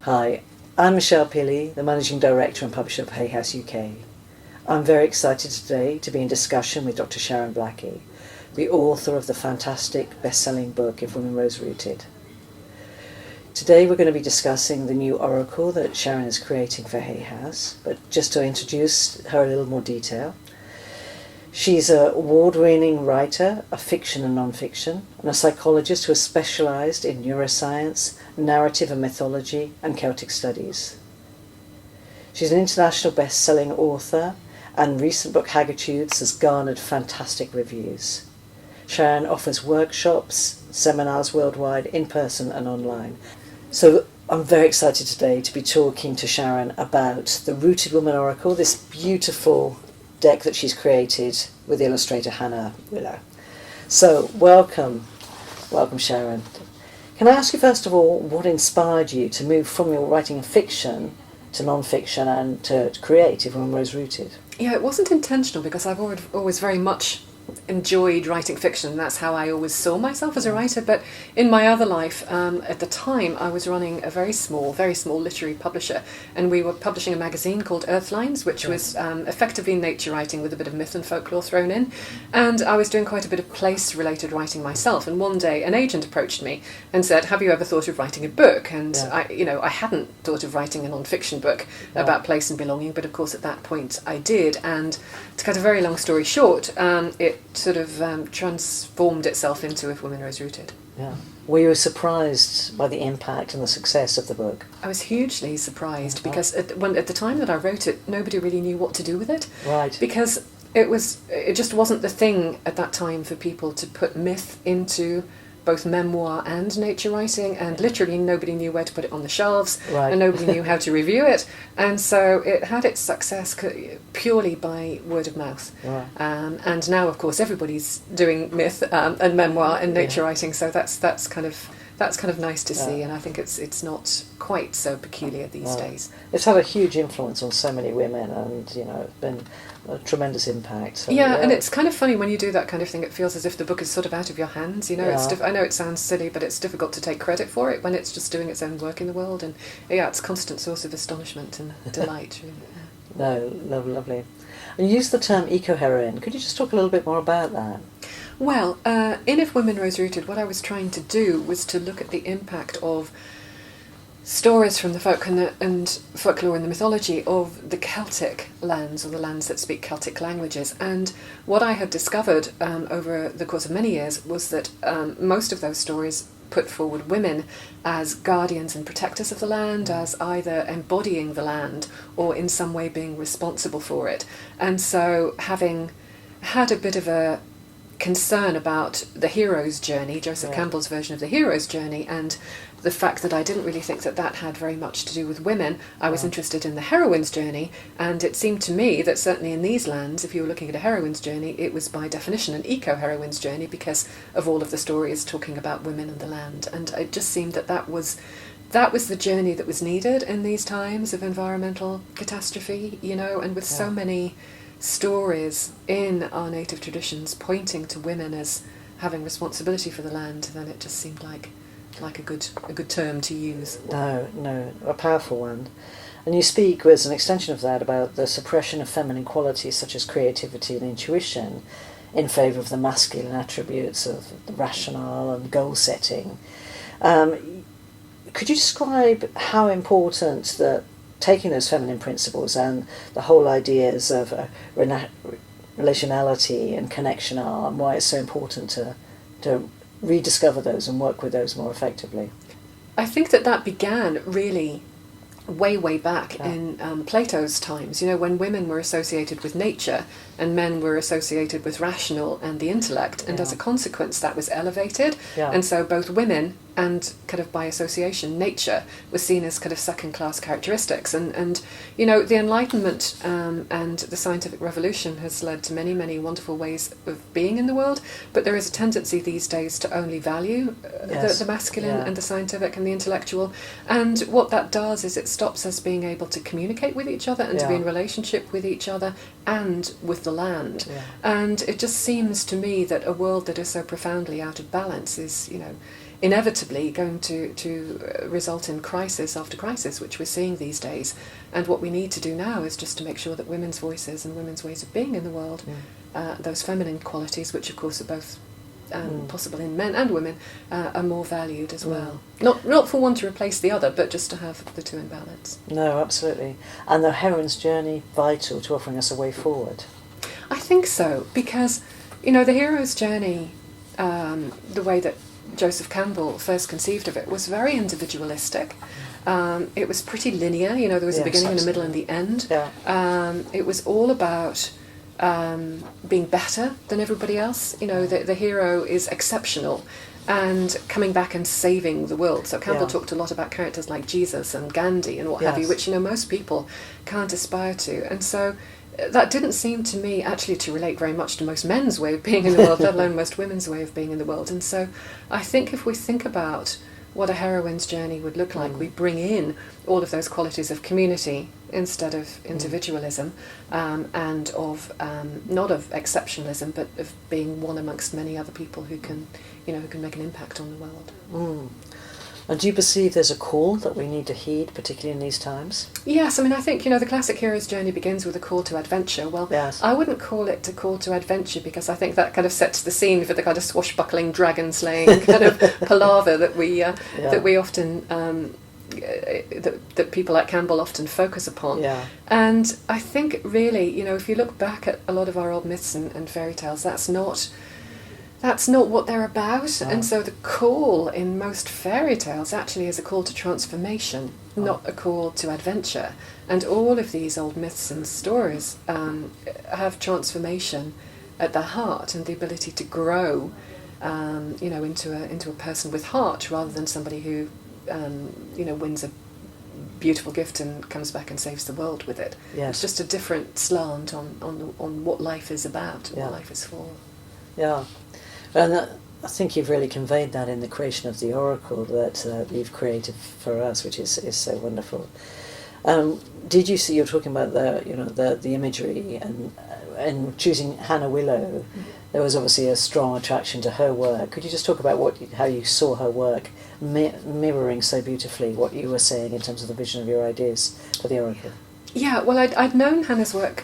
Hi, I'm Michelle Pilley, the Managing Director and Publisher of Hay House UK. I'm very excited today to be in discussion with Dr. Sharon Blackie, the author of the fantastic best-selling book If Women Rose Rooted. Today we're going to be discussing the new oracle that Sharon is creating for Hay House, but just to introduce her in a little more detail. She's an award-winning writer of fiction and non-fiction, and a psychologist who has specialised in neuroscience, narrative and mythology, and Celtic studies. She's an international best-selling author, and recent book Haggitudes has garnered fantastic reviews. Sharon offers workshops, seminars worldwide, in person and online. So I'm very excited today to be talking to Sharon about the Rooted Woman Oracle, this beautiful deck that she's created with illustrator Hannah Willow. So welcome Sharon. Can I ask you first of all what inspired you to move from your writing of fiction to non-fiction and to create If Women Rose Rooted? Yeah, it wasn't intentional because I've always very much enjoyed writing fiction. That's how I always saw myself as a writer. But in my other life, at the time, I was running a very small literary publisher, and we were publishing a magazine called Earthlines, which was effectively nature writing with a bit of myth and folklore thrown in. And I was doing quite a bit of place-related writing myself. And one day, an agent approached me and said, "Have you ever thought of writing a book?" And I hadn't thought of writing a non-fiction book about place and belonging, but of course at that point I did. And to cut a very long story short, it sort of transformed itself into If Women Rose Rooted. Yeah. Were you surprised by the impact and the success of the book? I was hugely surprised because at the time that I wrote it, nobody really knew what to do with it. Right. Because it just wasn't the thing at that time for people to put myth into both memoir and nature writing, and literally nobody knew where to put it on the shelves, and nobody knew how to review it, and so it had its success purely by word of mouth. Right. And now, of course, everybody's doing myth and memoir and nature writing, so that's kind of nice to see, and I think it's not quite so peculiar these days. It's had a huge influence on so many women, and it's been a tremendous impact. So, and it's kind of funny when you do that kind of thing. It feels as if the book is sort of out of your hands. I know it sounds silly, but it's difficult to take credit for it when it's just doing its own work in the world, and it's a constant source of astonishment and delight. Really. No, lovely. And you used the term Ecoheroin. Could you just talk a little bit more about that? Well, in If Women Rose Rooted, what I was trying to do was to look at the impact of stories from the folk and folklore and the mythology of the Celtic lands, or the lands that speak Celtic languages. And what I had discovered over the course of many years was that most of those stories put forward women as guardians and protectors of the land, as either embodying the land or in some way being responsible for it. And so, having had a bit of a concern about the hero's journey, Joseph Campbell's version of the hero's journey, and the fact that I didn't really think that had very much to do with women. I was interested in the heroine's journey, and it seemed to me that certainly in these lands, if you were looking at a heroine's journey, it was by definition an eco-heroine's journey because of all of the stories talking about women and the land. And it just seemed that was the journey that was needed in these times of environmental catastrophe, and with so many stories in our native traditions pointing to women as having responsibility for the land, then it just seemed like a good term to use. No, a powerful one. And you speak as an extension of that about the suppression of feminine qualities such as creativity and intuition in favour of the masculine attributes of the rationale and goal setting. Could you describe how important that taking those feminine principles and the whole ideas of relationality and connection are, and why it's so important to rediscover those and work with those more effectively? I think that began really way back in Plato's times, when women were associated with nature and men were associated with rational and the intellect, and as a consequence that was elevated, and so both women and kind of by association nature was seen as kind of second-class characteristics, and the Enlightenment and the scientific revolution has led to many wonderful ways of being in the world, but there is a tendency these days to only value the masculine and the scientific and the intellectual, and what that does is it stops us being able to communicate with each other and to be in relationship with each other and with the land. And it just seems to me that a world that is so profoundly out of balance is, inevitably inevitably going to result in crisis after crisis, which we're seeing these days. And what we need to do now is just to make sure that women's voices and women's ways of being in the world, those feminine qualities, which of course are both possible in men and women, are more valued as well. Not for one to replace the other, but just to have the two in balance. No, absolutely. And the heroine's journey vital to offering us a way forward? I think so, because, the hero's journey, the way that Joseph Campbell first conceived of it, was very individualistic. It was pretty linear, there was a beginning and a middle and the end. Yeah. It was all about being better than everybody else. The hero is exceptional and coming back and saving the world. So Campbell talked a lot about characters like Jesus and Gandhi and what have you, which most people can't aspire to. And so that didn't seem to me actually to relate very much to most men's way of being in the world, let alone most women's way of being in the world. And so I think if we think about what a heroine's journey would look like, we bring in all of those qualities of community instead of individualism, and of not of exceptionalism, but of being one amongst many other people who can make an impact on the world. And do you perceive there's a call that we need to heed, particularly in these times? Yes, I think, the classic hero's journey begins with a call to adventure. Well, I wouldn't call it a call to adventure, because I think that kind of sets the scene for the kind of swashbuckling, dragon-slaying kind of palaver that we often, that people like Campbell often focus upon. Yeah. And I think really, if you look back at a lot of our old myths and fairy tales, that's not what they're about. And so the call in most fairy tales actually is a call to transformation, not a call to adventure. And all of these old myths and stories have transformation at their heart, and the ability to grow into a person with heart, rather than somebody who wins a beautiful gift and comes back and saves the world with it. Yes. It's just a different slant on what life is about, what life is for. Yeah. And I think you've really conveyed that in the creation of the oracle that you've created for us, which is so wonderful. Did you see? You're talking about the imagery and choosing Hannah Willow. There was obviously a strong attraction to her work. Could you just talk about how you saw her work mirroring so beautifully what you were saying in terms of the vision of your ideas for the oracle? Yeah, well, I'd known Hannah's work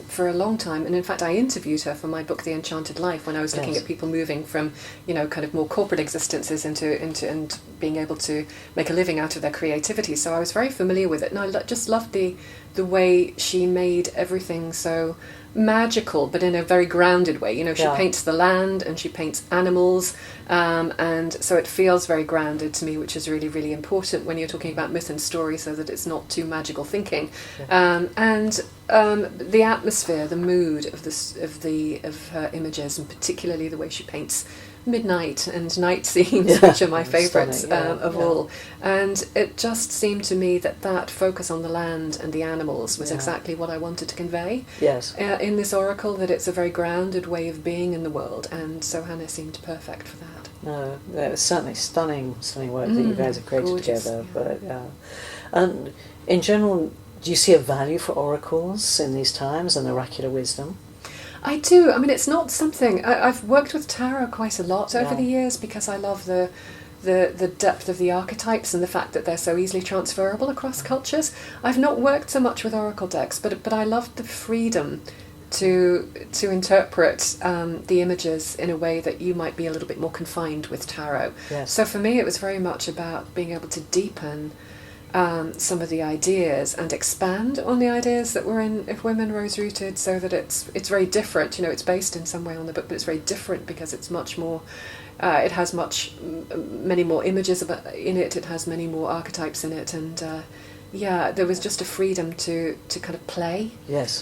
for a long time, and in fact I interviewed her for my book The Enchanted Life, when I was looking at people moving from, kind of more corporate existences into and being able to make a living out of their creativity. So I was very familiar with it, and I just loved the way she made everything so magical, but in a very grounded way. She paints the land and she paints animals, and so it feels very grounded to me, which is really, really important when you're talking about myth and story, so that it's not too magical thinking. And the atmosphere, the mood of her images, and particularly the way she paints midnight and night scenes, which are my favourites of all. And it just seemed to me that focus on the land and the animals was exactly what I wanted to convey in this oracle, that it's a very grounded way of being in the world, and so Hannah seemed perfect for that. No, it was certainly stunning work that you guys have created gorgeous, together. But and in general, do you see a value for oracles in these times and oracular wisdom? I do. It's not something... I've worked with tarot quite a lot over the years, because I love the depth of the archetypes and the fact that they're so easily transferable across cultures. I've not worked so much with oracle decks, but I loved the freedom to interpret the images in a way that you might be a little bit more confined with tarot. Yes. So for me it was very much about being able to deepen some of the ideas and expand on the ideas that were in If Women Rose Rooted, so that it's very different. It's based in some way on the book, but it's very different because it's much more, it has many more images in it, it has many more archetypes in it, and there was just a freedom to kind of play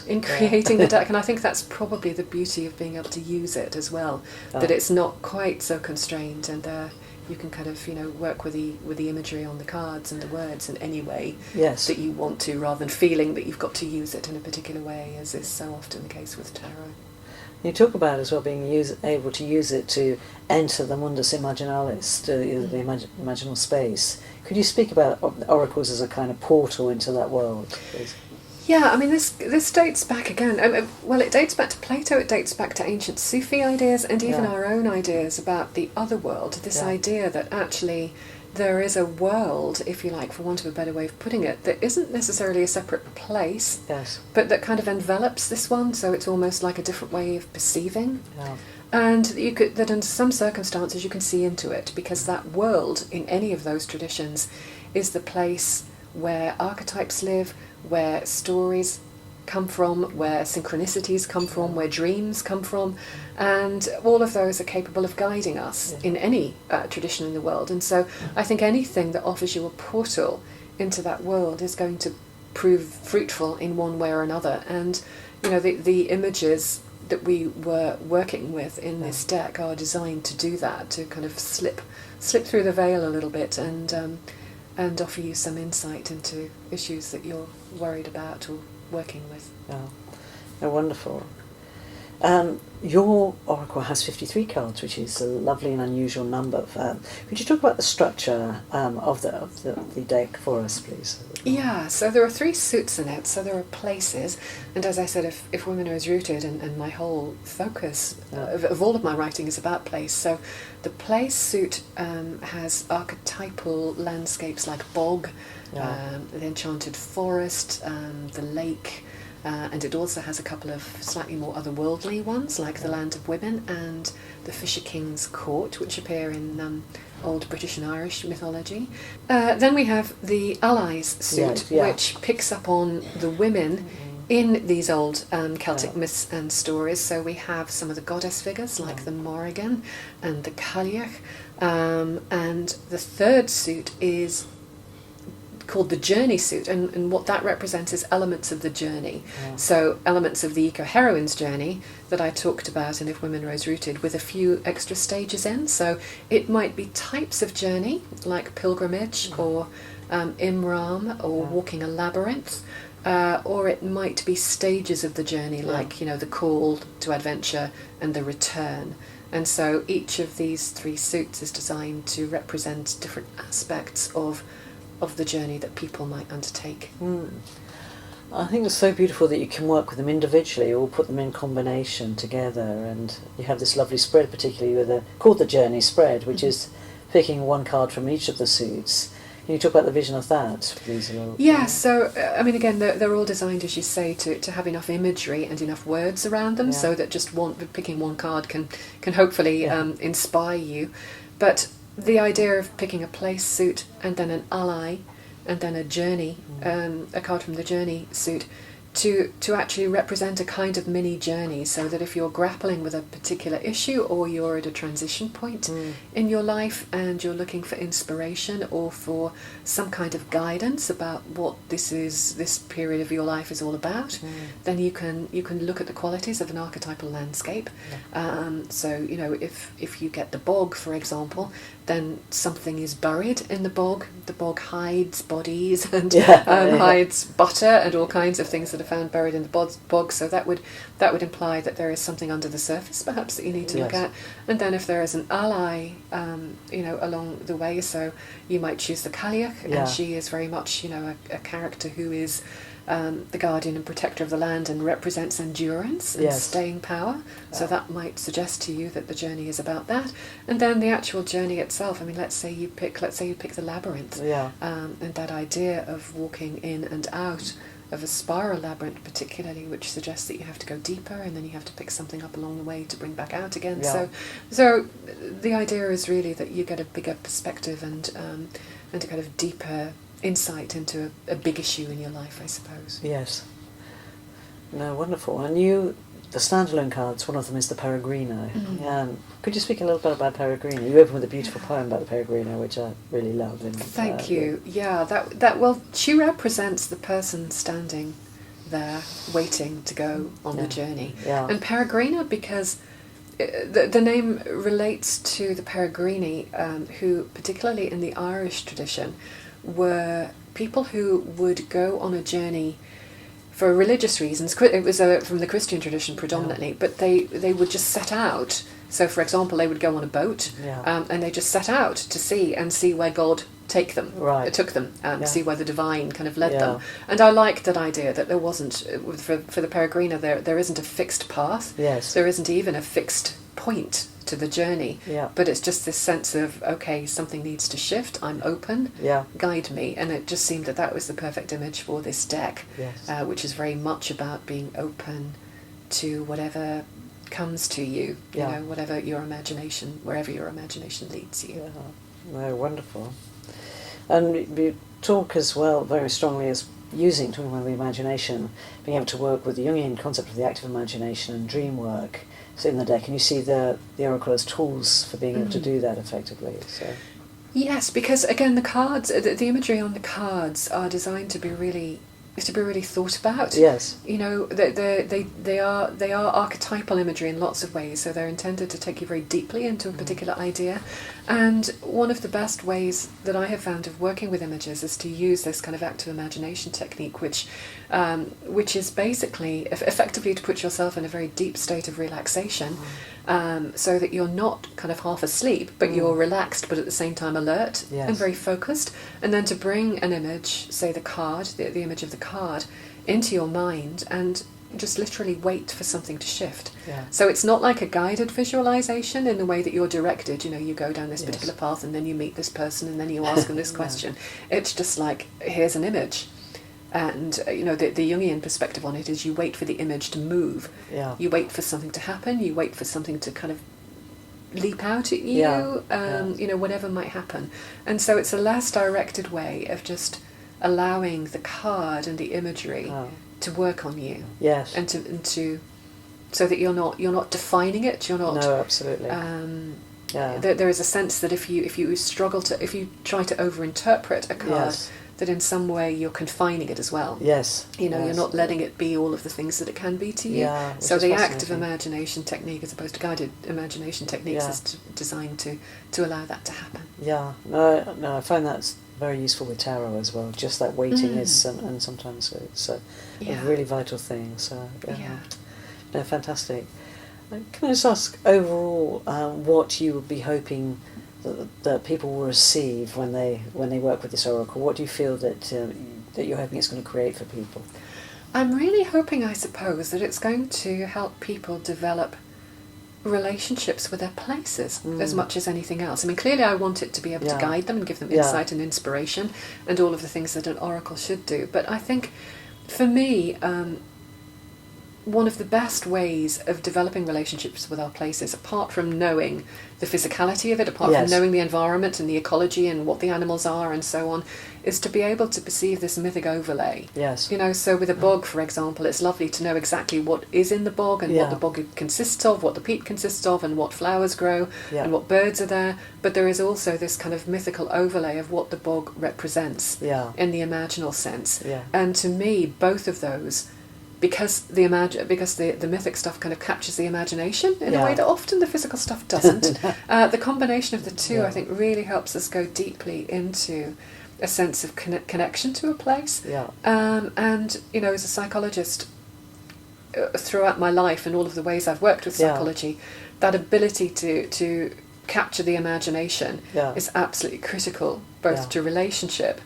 in creating the deck, and I think that's probably the beauty of being able to use it as well, that it's not quite so constrained, and you can kind of work with the imagery on the cards and the words in any way that you want to, rather than feeling that you've got to use it in a particular way, as is so often the case with tarot. You talk about as well being able to use it to enter the mundus imaginalis, the imaginal space. Could you speak about oracles as a kind of portal into that world, please? Yeah, I mean, this dates back again. Well, it dates back to Plato. It dates back to ancient Sufi ideas, and even our own ideas about the other world. This idea that actually there is a world, if you like, for want of a better way of putting it, that isn't necessarily a separate place, but that kind of envelops this one. So it's almost like a different way of perceiving. Yeah. And that under some circumstances you can see into it, because that world in any of those traditions is the place where archetypes live, where stories come from, where synchronicities come from, where dreams come from, and all of those are capable of guiding us in any tradition in the world. And so I think anything that offers you a portal into that world is going to prove fruitful in one way or another. And the images that we were working with in this deck are designed to do that, to kind of slip through the veil a little bit and offer you some insight into issues that you're worried about or working with. Oh, they're wonderful. Your oracle has 53 cards, which is a lovely and unusual number. Could you talk about the structure of the deck for us, please? Yeah, so there are 3 suits in it, so there are places, and as I said, if women are rooted, and my whole focus of all of my writing is about place, so the place suit has archetypal landscapes like bog, the enchanted forest, the lake, and it also has a couple of slightly more otherworldly ones, like the Land of Women and the Fisher King's Court, which appear in old British and Irish mythology. Then we have the Allies suit, which picks up on the women in these old Celtic myths and stories. So we have some of the goddess figures, like the Morrigan and the Cailleach. And the third suit is called the journey suit, and what that represents is elements of the journey. So elements of the Ecoheroin's journey that I talked about in If Women Rose Rooted, with a few extra stages in. So it might be types of journey, like pilgrimage or Imram or walking a labyrinth, or it might be stages of the journey, like the call to adventure and the return. And so each of these 3 suits is designed to represent different aspects of the journey that people might undertake. I think it's so beautiful that you can work with them individually or put them in combination together, and you have this lovely spread, particularly called the Journey Spread, which is picking one card from each of the suits. Can you talk about the vision of that, please? Yeah, so, I mean, again, they're all designed, as you say, to have enough imagery and enough words around them, so that just picking one card can hopefully inspire you. But the idea of picking a place suit and then an ally and then a journey, a card from the journey suit, to actually represent a kind of mini journey, so that if you're grappling with a particular issue or you're at a transition point in your life and you're looking for inspiration or for some kind of guidance about what this period of your life is all about, then you can look at the qualities of an archetypal landscape. So if you get the bog, for example, then something is buried in the bog. The bog hides bodies and hides butter and all kinds of things that are found buried in the bog. So that would imply that there is something under the surface, perhaps, that you need to look at. And then if there is an ally, along the way, so you might choose the Cailleach, and she is very much, a character who is the guardian and protector of the land and represents endurance and staying power. So that might suggest to you that the journey is about that. And then the actual journey itself, I mean, let's say you pick the labyrinth, and that idea of walking in and out of a spiral labyrinth particularly, which suggests that you have to go deeper and then you have to pick something up along the way to bring back out again. So the idea is really that you get a bigger perspective and a kind of deeper insight into a big issue in your life, I suppose. Yes. No, wonderful. And the standalone cards, one of them is the Peregrino. Could you speak a little bit about Peregrino? You open with a beautiful poem about the Peregrino, which I really love. Thank you. Yeah, that she represents the person standing there waiting to go on the journey. And Peregrino, because the name relates to the Peregrini, who, particularly in the Irish tradition, were people who would go on a journey for religious reasons. It was from the Christian tradition predominantly, but they would just set out. So, for example, they would go on a boat, and they just set out to sea and see where God take them, Right. took them, Yeah. see where the divine kind of led Yeah. them. And I liked that idea that there wasn't, for the Peregrina, there isn't a fixed path. Yes. There isn't even a fixed point to the journey. Yeah. But it's just this sense of, okay, something needs to shift, I'm open, Yeah. guide me. And it just seemed that that was the perfect image for this deck, Yes. which is very much about being open to whatever comes to you, Yeah. you know, whatever your imagination, wherever your imagination leads you. Yeah. No, wonderful. And you talk as well very strongly as talking about the imagination, being able to work with the Jungian concept of the active imagination and dream work in the deck, and you see the oracle as tools for being able to do that effectively. So Yes, because again, the cards, the imagery on the cards are designed to be really thought about. yes, You know, they are archetypal imagery in lots of ways, so they're intended to take you very deeply into a particular idea. And one of the best ways that I have found of working with images is to use this kind of active imagination technique, which is basically effectively to put yourself in a very deep state of relaxation, so that you're not kind of half asleep, but you're relaxed, but at the same time alert and very focused. And then to bring an image, say the card, the image of the card, into your mind and just literally wait for something to shift. Yeah. So it's not like a guided visualization in the way that you're directed, you know, you go down this particular path and then you meet this person and then you ask them this question. It's just like, here's an image. And, you know, the Jungian perspective on it is you wait for the image to move. Yeah. You wait for something to happen. You wait for something to kind of leap out at you, you know, whatever might happen. And so it's a less directed way of just allowing the card and the imagery to work on you. Yes. And to so that you're not defining it. You're not. No, absolutely. There is a sense that if you try to overinterpret a card, that in some way you're confining it as well. Yes. You know, you're not letting it be all of the things that it can be to you. Yeah, so the active imagination technique, as opposed to guided imagination techniques, is designed to allow that to happen. Yeah. No, I find that's very useful with tarot as well. Just that waiting is, and sometimes it's a really vital thing. So no, fantastic. Can I just ask overall what you would be hoping that people will receive when they work with this oracle? What do you feel that you're hoping it's going to create for people? I'm really hoping, I suppose, that it's going to help people develop relationships with their places as much as anything else. I mean, clearly I want it to be able to guide them and give them insight and inspiration and all of the things that an oracle should do. But I think, for me, one of the best ways of developing relationships with our places, apart from knowing the physicality of it, apart from knowing the environment and the ecology and what the animals are and so on, is to be able to perceive this mythic overlay. Yes. You know, so with a bog, for example, it's lovely to know exactly what is in the bog and what the bog consists of, what the peat consists of, and what flowers grow and what birds are there. But there is also this kind of mythical overlay of what the bog represents in the imaginal sense. Yeah. And to me, both of those, because the mythic stuff kind of captures the imagination in a way that often the physical stuff doesn't. The combination of the two, I think, really helps us go deeply into a sense of connection to a place. Yeah. And, you know, as a psychologist, throughout my life and all of the ways I've worked with psychology, that ability to capture the imagination is absolutely critical, both to relationship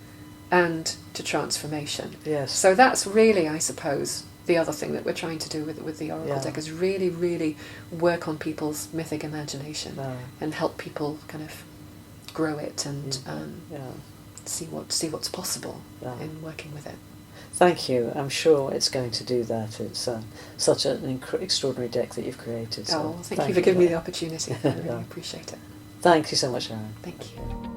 and to transformation. Yes. So that's really, I suppose, the other thing that we're trying to do with the Oracle deck is really, really work on people's mythic imagination and help people kind of grow it and see what's possible in working with it. Thank you. I'm sure it's going to do that. It's such an extraordinary deck that you've created. So thank you for giving me the opportunity. I really appreciate it. Thank you so much, Sharon. Thank you.